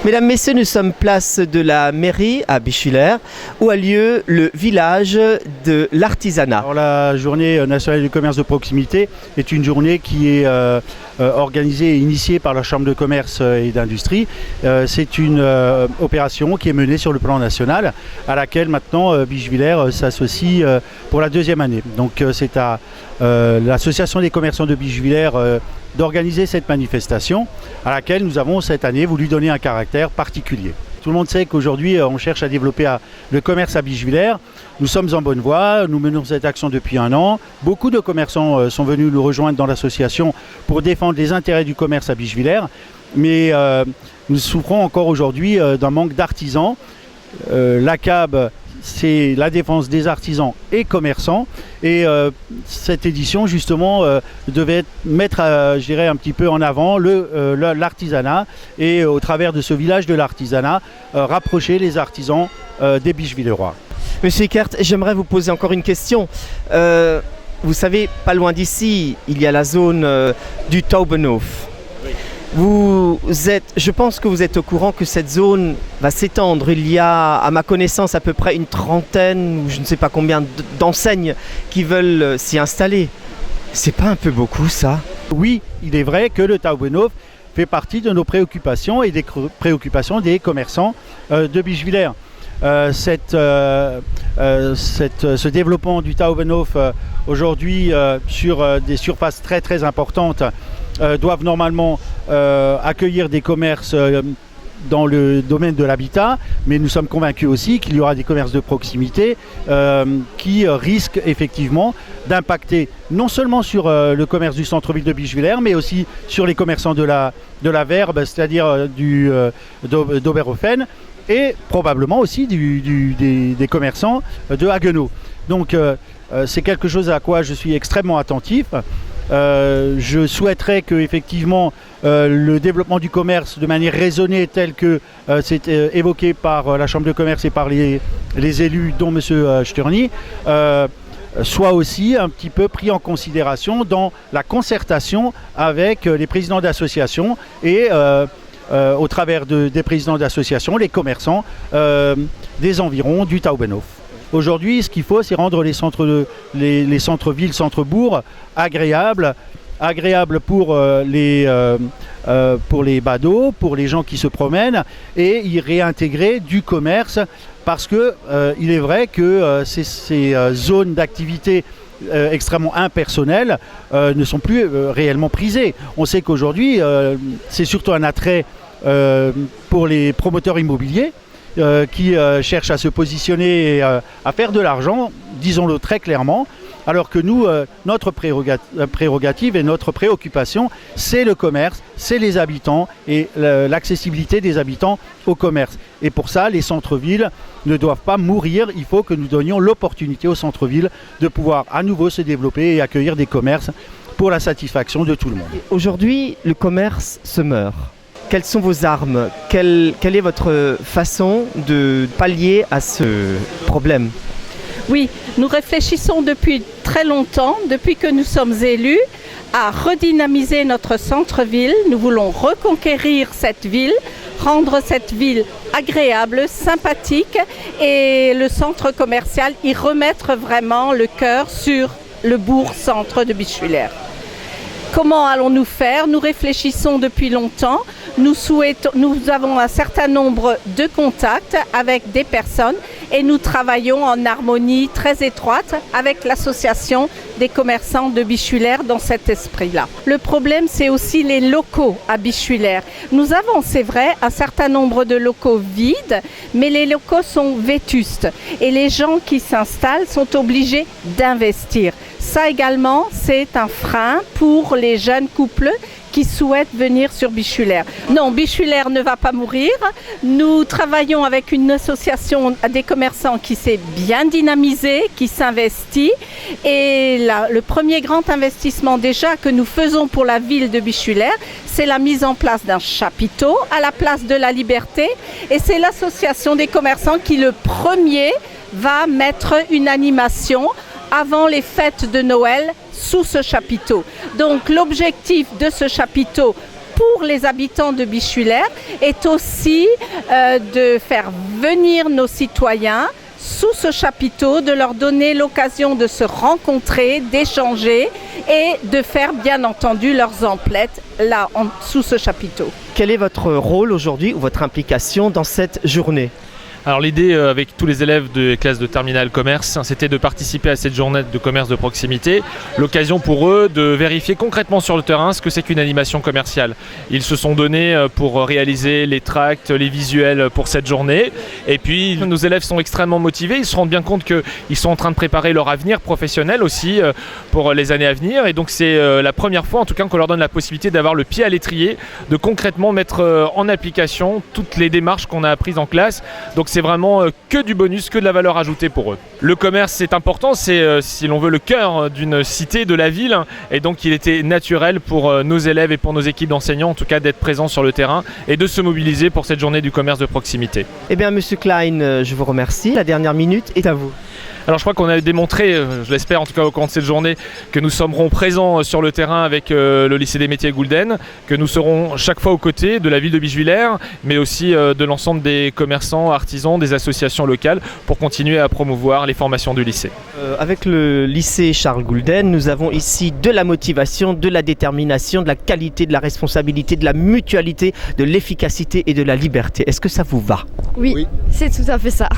Mesdames, Messieurs, nous sommes place de la mairie à Bischwiller où a lieu le village de l'artisanat. Alors, la journée nationale du commerce de proximité est une journée qui est organisée et initiée par la Chambre de commerce et d'industrie. C'est une opération qui est menée sur le plan national à laquelle maintenant Bischwiller s'associe pour la deuxième année. Donc c'est à l'association des commerçants de Bischwiller d'organiser cette manifestation à laquelle nous avons cette année voulu donner un caractère particulier. Tout le monde sait qu'aujourd'hui on cherche à développer le commerce à Bischwiller. Nous sommes en bonne voie, nous menons cette action depuis 1 an. Beaucoup de commerçants sont venus nous rejoindre dans l'association pour défendre les intérêts du commerce à Bischwiller. Mais nous souffrons encore aujourd'hui d'un manque d'artisans. L'ACAB, c'est la défense des artisans et commerçants. Et cette édition, justement, devait mettre, je dirais, un petit peu en avant l'artisanat et, au travers de ce village de l'artisanat, rapprocher les artisans des Bischwillerois. Monsieur Eckert, j'aimerais vous poser encore une question. Vous savez, pas loin d'ici, il y a la zone du Taubenhof. Je pense que vous êtes au courant que cette zone va s'étendre. Il y a, à ma connaissance, à peu près une trentaine, ou je ne sais pas combien d'enseignes qui veulent s'y installer. C'est pas un peu beaucoup, ça? Oui, il est vrai que le Taubenhof fait partie de nos préoccupations et des préoccupations des commerçants de Bischwiller. Ce développement du Taubenhof aujourd'hui sur des surfaces très très importantes doivent normalement accueillir des commerces dans le domaine de l'habitat, mais nous sommes convaincus aussi qu'il y aura des commerces de proximité qui risquent effectivement d'impacter non seulement sur le commerce du centre-ville de Bischwiller, mais aussi sur les commerçants de la Verbe, c'est-à-dire d'Oberhofen, et probablement aussi des commerçants de Haguenau. Donc c'est quelque chose à quoi je suis extrêmement attentif. Je souhaiterais que effectivement le développement du commerce de manière raisonnée tel que c'est évoqué par la Chambre de commerce et par les élus dont M. Sturny soit aussi un petit peu pris en considération dans la concertation avec les présidents d'associations et au travers des présidents d'associations, les commerçants des environs du Taubenhof. Aujourd'hui, ce qu'il faut, c'est rendre les centres-villes, centres-bourgs agréables pour les badauds, pour les gens qui se promènent, et y réintégrer du commerce, parce que il est vrai que ces zones d'activité extrêmement impersonnelles ne sont plus réellement prisées. On sait qu'aujourd'hui, c'est surtout un attrait pour les promoteurs immobiliers qui cherchent à se positionner et à faire de l'argent, disons-le très clairement, alors que nous, notre prérogative et notre préoccupation, c'est le commerce, c'est les habitants et l'accessibilité des habitants au commerce. Et pour ça, les centres-villes ne doivent pas mourir. Il faut que nous donnions l'opportunité aux centres-villes de pouvoir à nouveau se développer et accueillir des commerces pour la satisfaction de tout le monde. Aujourd'hui, le commerce se meurt. Quelles sont vos armes? Quelle est votre façon de pallier à ce problème? Oui, nous réfléchissons depuis très longtemps, depuis que nous sommes élus, à redynamiser notre centre-ville. Nous voulons reconquérir cette ville, rendre cette ville agréable, sympathique et le centre commercial, y remettre vraiment le cœur sur le bourg-centre de Bischwiller. Comment allons-nous faire? Nous réfléchissons depuis longtemps. Nous avons un certain nombre de contacts avec des personnes et nous travaillons en harmonie très étroite avec l'association des commerçants de Bischwiller dans cet esprit-là. Le problème, c'est aussi les locaux à Bischwiller. Nous avons, c'est vrai, un certain nombre de locaux vides, mais les locaux sont vétustes et les gens qui s'installent sont obligés d'investir. Ça également, c'est un frein pour les jeunes couples qui souhaitent venir sur Bischwiller. Non, Bischwiller ne va pas mourir. Nous travaillons avec une association des commerçants qui s'est bien dynamisée, qui s'investit. Et le premier grand investissement déjà que nous faisons pour la ville de Bischwiller, c'est la mise en place d'un chapiteau à la place de la Liberté. Et c'est l'association des commerçants qui, le premier, va mettre une animation avant les fêtes de Noël sous ce chapiteau. Donc l'objectif de ce chapiteau pour les habitants de Bischwiller est aussi de faire venir nos citoyens sous ce chapiteau, de leur donner l'occasion de se rencontrer, d'échanger et de faire bien entendu leurs emplettes là, sous ce chapiteau. Quel est votre rôle aujourd'hui ou votre implication dans cette journée ? Alors l'idée avec tous les élèves de classe de terminale commerce, c'était de participer à cette journée de commerce de proximité. L'occasion pour eux de vérifier concrètement sur le terrain ce que c'est qu'une animation commerciale. Ils se sont donnés pour réaliser les tracts, les visuels pour cette journée. Et puis nos élèves sont extrêmement motivés, ils se rendent bien compte qu'ils sont en train de préparer leur avenir professionnel aussi pour les années à venir. Et donc c'est la première fois en tout cas qu'on leur donne la possibilité d'avoir le pied à l'étrier, de concrètement mettre en application toutes les démarches qu'on a apprises en classe. Donc c'est vraiment que du bonus, que de la valeur ajoutée pour eux. Le commerce c'est important, c'est si l'on veut le cœur d'une cité, de la ville, et donc il était naturel pour nos élèves et pour nos équipes d'enseignants en tout cas d'être présents sur le terrain et de se mobiliser pour cette journée du commerce de proximité. Eh bien Monsieur Klein, je vous remercie. La dernière minute est à vous. Alors je crois qu'on a démontré, je l'espère en tout cas au cours de cette journée, que nous serons présents sur le terrain avec le lycée des métiers Goulden, que nous serons chaque fois aux côtés de la ville de Bischwiller, mais aussi de l'ensemble des commerçants, artisans, des associations locales pour continuer à promouvoir les formations du lycée. Avec le lycée Charles Goulden, nous avons ici de la motivation, de la détermination, de la qualité, de la responsabilité, de la mutualité, de l'efficacité et de la liberté. Est-ce que ça vous va ? Oui, c'est tout à fait ça.